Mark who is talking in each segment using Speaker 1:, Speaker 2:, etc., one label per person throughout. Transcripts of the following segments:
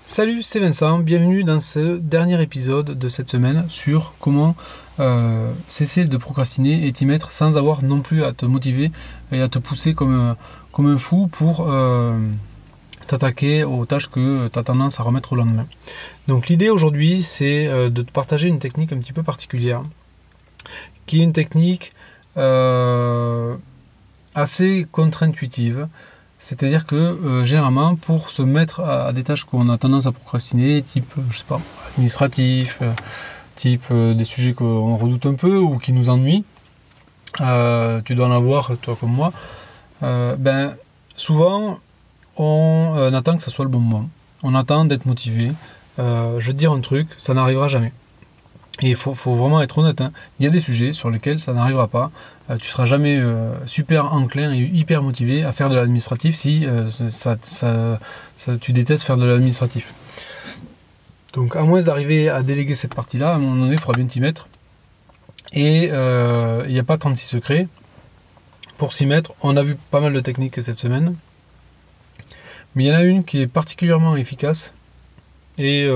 Speaker 1: Salut, c'est Vincent, bienvenue dans ce dernier épisode de cette semaine sur comment cesser de procrastiner et t'y mettre sans avoir non plus à te motiver et à te pousser comme un fou pour t'attaquer aux tâches que tu as tendance à remettre au lendemain. Donc l'idée aujourd'hui, c'est de te partager une technique un petit peu particulière, qui est une technique assez contre-intuitive. C'est-à-dire que généralement, pour se mettre à des tâches qu'on a tendance à procrastiner, type, je sais pas, administratif, type des sujets qu'on redoute un peu ou qui nous ennuient, tu dois en avoir, toi comme moi, souvent, on attend que ça soit le bon moment. On attend d'être motivé. Je vais te dire un truc, ça n'arrivera jamais. Et il faut vraiment être honnête, hein. Il y a des sujets sur lesquels ça n'arrivera pas. Tu ne seras jamais super enclin et hyper motivé à faire de l'administratif si tu détestes faire de l'administratif. Donc à moins d'arriver à déléguer cette partie-là, à un moment donné, il faudra bien t'y mettre. Et il n'y a pas 36 secrets. Pour s'y mettre, on a vu pas mal de techniques cette semaine. Mais il y en a une qui est particulièrement efficace et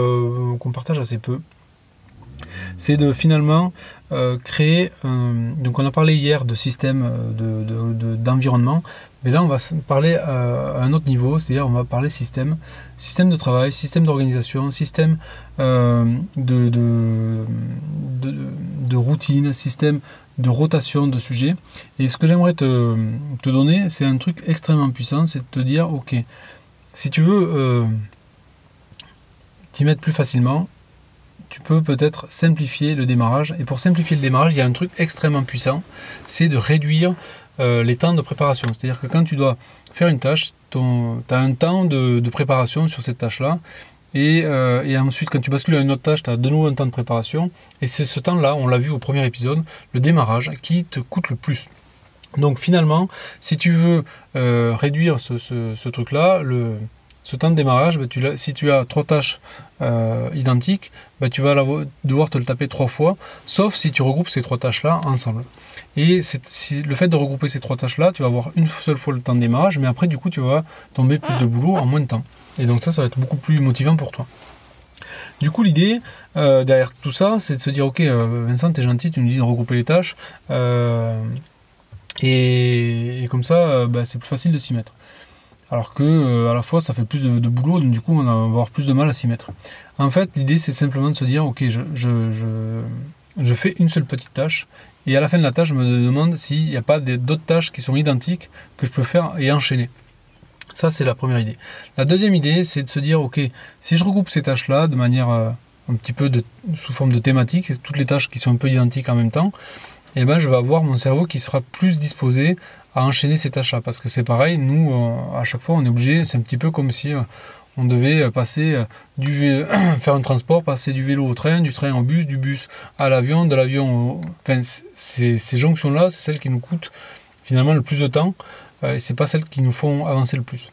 Speaker 1: qu'on partage assez peu. C'est de finalement créer, donc on a parlé hier de système d'environnement, mais là on va parler à un autre niveau, c'est-à-dire on va parler système de travail, système d'organisation, système de routine, système de rotation de sujets. Et ce que j'aimerais te donner, c'est un truc extrêmement puissant, c'est de te dire, ok, si tu veux t'y mettre plus facilement, tu peux peut-être simplifier le démarrage. Et pour simplifier le démarrage, il y a un truc extrêmement puissant, c'est de réduire les temps de préparation. C'est-à-dire que quand tu dois faire une tâche, tu as un temps de préparation sur cette tâche-là. Et ensuite, quand tu bascules à une autre tâche, tu as de nouveau un temps de préparation. Et c'est ce temps-là, on l'a vu au premier épisode, le démarrage, qui te coûte le plus. Donc finalement, si tu veux réduire ce truc-là, ce temps de démarrage, si tu as 3 tâches identiques, tu vas devoir te le taper 3 fois, sauf si tu regroupes ces 3 tâches-là ensemble. Et le fait de regrouper ces 3 tâches-là, tu vas avoir une seule fois le temps de démarrage, mais après, du coup, tu vas tomber plus de boulot en moins de temps. Et donc ça va être beaucoup plus motivant pour toi. Du coup, l'idée derrière tout ça, c'est de se dire, ok, Vincent, t'es gentil, tu nous dis de regrouper les tâches, et comme ça, c'est plus facile de s'y mettre. Alors que à la fois ça fait plus de boulot, donc du coup on va avoir plus de mal à s'y mettre. En fait, l'idée c'est simplement de se dire, ok, je fais une seule petite tâche, et à la fin de la tâche je me demande s'il n'y a pas d'autres tâches qui sont identiques que je peux faire et enchaîner. Ça c'est la première idée. La deuxième idée, c'est de se dire, ok, si je regroupe ces tâches là de manière un petit peu sous forme de thématique, toutes les tâches qui sont un peu identiques en même temps, et je vais avoir mon cerveau qui sera plus disposé à enchaîner ces tâches-là. Parce que c'est pareil, nous, à chaque fois, on est obligé, c'est un petit peu comme si on devait passer faire un transport, passer du vélo au train, du train au bus, du bus à l'avion, de l'avion au... Enfin, ces jonctions-là, c'est celles qui nous coûtent finalement le plus de temps, et c'est pas celles qui nous font avancer le plus.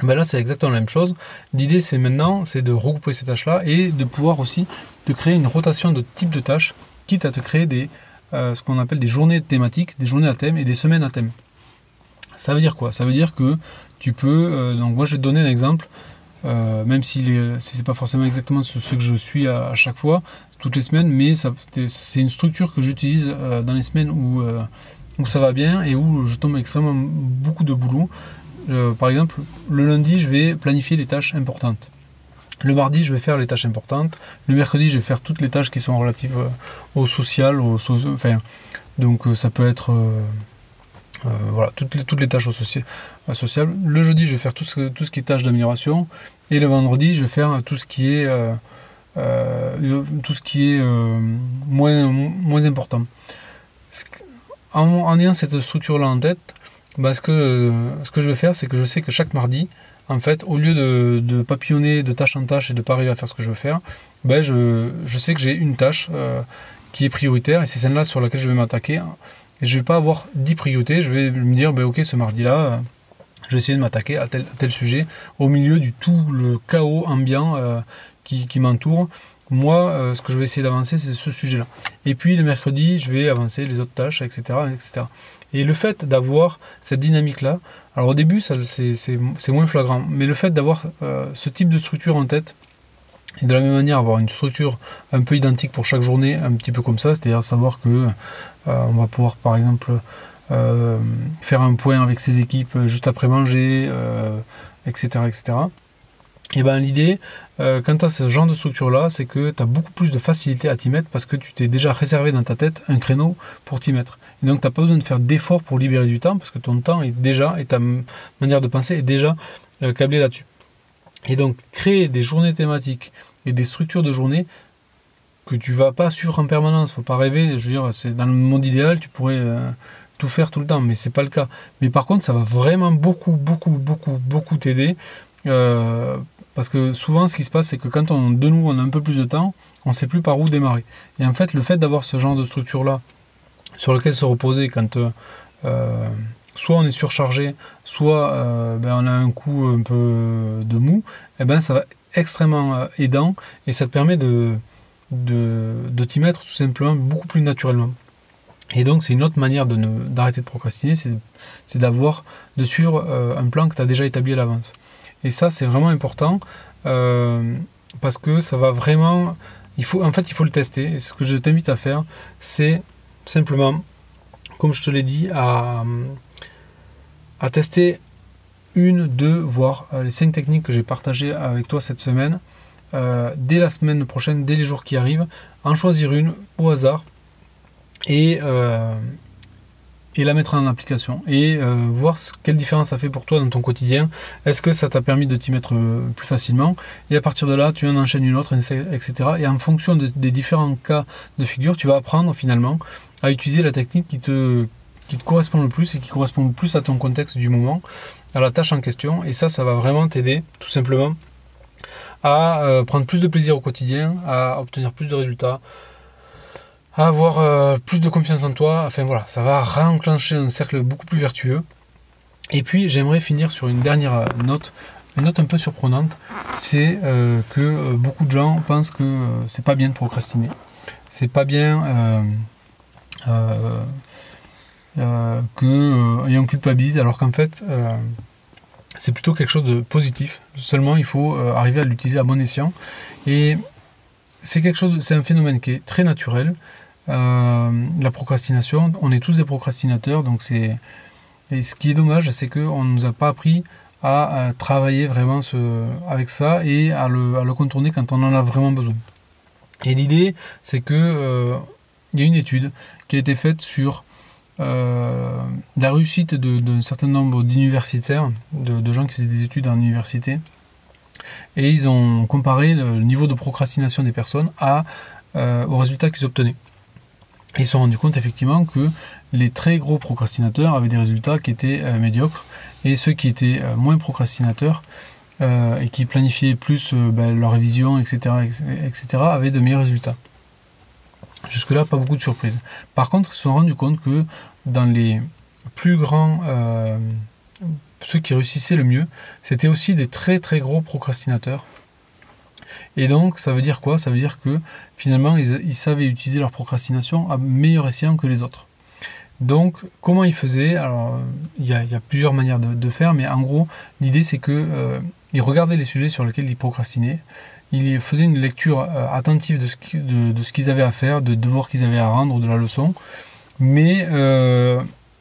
Speaker 1: Là, c'est exactement la même chose. L'idée, c'est de regrouper ces tâches-là et de pouvoir aussi te créer une rotation de type de tâches, quitte à te créer ce qu'on appelle des journées thématiques, des journées à thème et des semaines à thème. Ça veut dire quoi? Ça veut dire que tu peux... donc moi je vais te donner un exemple, même si c'est pas forcément exactement ce que je suis à chaque fois, toutes les semaines, mais c'est une structure que j'utilise dans les semaines où ça va bien et où je tombe extrêmement beaucoup de boulot. Par exemple, le lundi, je vais planifier les tâches importantes. Le mardi, je vais faire les tâches importantes. Le mercredi, je vais faire toutes les tâches qui sont relatives au social. Donc ça peut être toutes les tâches sociables. Le jeudi, je vais faire tout ce qui est tâches d'amélioration. Et le vendredi, je vais faire tout ce qui est moins important. En ayant cette structure-là en tête, ce que je vais faire, c'est que je sais que chaque mardi, en fait, au lieu de papillonner de tâche en tâche et de ne pas arriver à faire ce que je veux faire, je sais que j'ai une tâche qui est prioritaire et c'est celle-là sur laquelle je vais m'attaquer. Et je ne vais pas avoir 10 priorités, je vais me dire, ok, ce mardi-là, je vais essayer de m'attaquer à tel sujet au milieu du tout le chaos ambiant qui m'entourent. Moi, ce que je vais essayer d'avancer, c'est ce sujet-là. Et puis le mercredi, je vais avancer les autres tâches, etc. etc. Et le fait d'avoir cette dynamique-là, alors au début, c'est moins flagrant, mais le fait d'avoir ce type de structure en tête, et de la même manière avoir une structure un peu identique pour chaque journée, un petit peu comme ça, c'est-à-dire savoir que on va pouvoir par exemple faire un point avec ses équipes juste après manger, etc. etc. Et ben l'idée, quand tu as ce genre de structure-là, c'est que tu as beaucoup plus de facilité à t'y mettre parce que tu t'es déjà réservé dans ta tête un créneau pour t'y mettre. Et donc tu n'as pas besoin de faire d'efforts pour libérer du temps parce que ton temps est déjà, et ta manière de penser est déjà câblée là-dessus. Et donc créer des journées thématiques et des structures de journée que tu vas pas suivre en permanence. Faut pas rêver. Je veux dire, c'est dans le monde idéal, tu pourrais tout faire tout le temps, mais c'est pas le cas. Mais par contre, ça va vraiment beaucoup t'aider. Parce que souvent, ce qui se passe, c'est que quand on a un peu plus de temps, on sait plus par où démarrer. Et en fait, le fait d'avoir ce genre de structure-là sur lequel se reposer quand soit on est surchargé, soit on a un coup un peu de mou, et ben ça va être extrêmement aidant et ça te permet de t'y mettre tout simplement beaucoup plus naturellement. Et donc c'est une autre manière d'arrêter de procrastiner, c'est de suivre un plan que tu as déjà établi à l'avance. Et ça c'est vraiment important parce que ça va vraiment, il faut le tester. Et ce que je t'invite à faire, c'est simplement, comme je te l'ai dit, à tester 1, 2, voire les 5 techniques que j'ai partagées avec toi cette semaine, dès la semaine prochaine, dès les jours qui arrivent, en choisir une au hasard et la mettre en application et voir quelle différence ça fait pour toi dans ton quotidien. Est-ce que ça t'a permis de t'y mettre plus facilement, et à partir de là tu en enchaînes une autre, etc. Et en fonction des différents cas de figure, tu vas apprendre finalement à utiliser la technique qui te correspond le plus et qui correspond le plus à ton contexte du moment, à la tâche en question. Et ça va vraiment t'aider tout simplement à prendre plus de plaisir au quotidien, à obtenir plus de résultats, à avoir plus de confiance en toi. Enfin voilà, ça va réenclencher un cercle beaucoup plus vertueux. Et puis j'aimerais finir sur une dernière note, une note un peu surprenante, c'est que beaucoup de gens pensent que c'est pas bien de procrastiner, c'est pas bien et on culpabilise, alors qu'en fait c'est plutôt quelque chose de positif. Seulement il faut arriver à l'utiliser à bon escient, et c'est un phénomène qui est très naturel. La procrastination, on est tous des procrastinateurs, donc et ce qui est dommage, c'est qu'on ne nous a pas appris à travailler vraiment avec ça et à le contourner quand on en a vraiment besoin. Et l'idée, c'est que il y a une étude qui a été faite sur la réussite d'un certain nombre d'universitaires, de gens qui faisaient des études en université, et ils ont comparé le niveau de procrastination des personnes aux résultats qu'ils obtenaient. Et ils se sont rendus compte effectivement que les très gros procrastinateurs avaient des résultats qui étaient médiocres, et ceux qui étaient moins procrastinateurs et qui planifiaient plus leur révision, etc., avaient de meilleurs résultats. Jusque-là, pas beaucoup de surprises. Par contre, ils se sont rendus compte que dans les plus grands, ceux qui réussissaient le mieux, c'était aussi des très très gros procrastinateurs. Et donc, ça veut dire quoi? Ça veut dire que finalement, ils savaient utiliser leur procrastination à meilleur escient que les autres. Donc, comment ils faisaient? Alors, il y a plusieurs manières de faire, mais en gros, l'idée c'est que ils regardaient les sujets sur lesquels ils procrastinaient, ils faisaient une lecture attentive de ce qu'ils avaient à faire, de devoirs qu'ils avaient à rendre, de la leçon, mais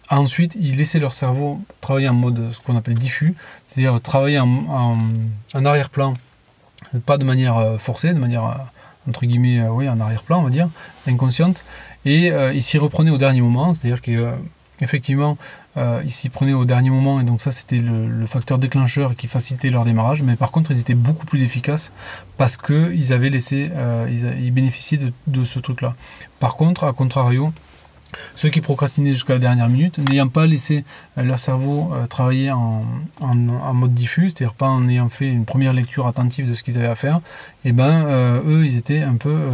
Speaker 1: ensuite, ils laissaient leur cerveau travailler en mode ce qu'on appelle diffus, c'est-à-dire travailler en arrière-plan, pas de manière forcée, de manière entre guillemets en arrière-plan, on va dire, inconsciente, et ils s'y reprenaient au dernier moment, c'est-à-dire qu'effectivement ils s'y prenaient au dernier moment, et donc ça c'était le facteur déclencheur qui facilitait leur démarrage, mais par contre ils étaient beaucoup plus efficaces parce qu'ils avaient ils bénéficiaient de ce truc-là. Par contre, à contrario, ceux qui procrastinaient jusqu'à la dernière minute, n'ayant pas laissé leur cerveau travailler en mode diffus, c'est-à-dire pas en ayant fait une première lecture attentive de ce qu'ils avaient à faire, et eux ils étaient un peu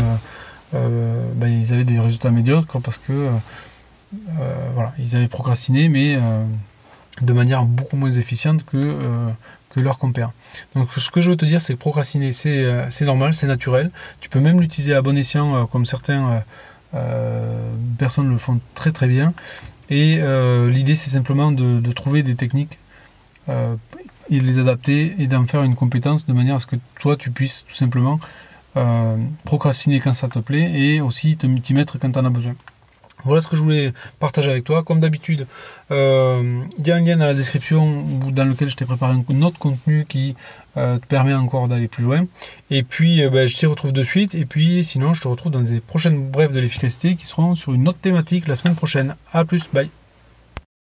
Speaker 1: ils avaient des résultats médiocres parce que ils avaient procrastiné, mais de manière beaucoup moins efficiente que que leurs compères. Donc ce que je veux te dire, c'est que procrastiner, c'est normal, c'est naturel. Tu peux même l'utiliser à bon escient, comme certaines personnes le font très très bien. Et l'idée, c'est simplement de trouver des techniques et de les adapter et d'en faire une compétence de manière à ce que toi, tu puisses tout simplement procrastiner quand ça te plaît et aussi t'y mettre quand tu en as besoin. Voilà ce que je voulais partager avec toi. Comme d'habitude, il y a un lien dans la description dans lequel je t'ai préparé un autre contenu qui te permet encore d'aller plus loin. Et puis, je t'y retrouve de suite. Et puis, sinon, je te retrouve dans des prochaines brèves de l'efficacité qui seront sur une autre thématique la semaine prochaine. A plus, bye.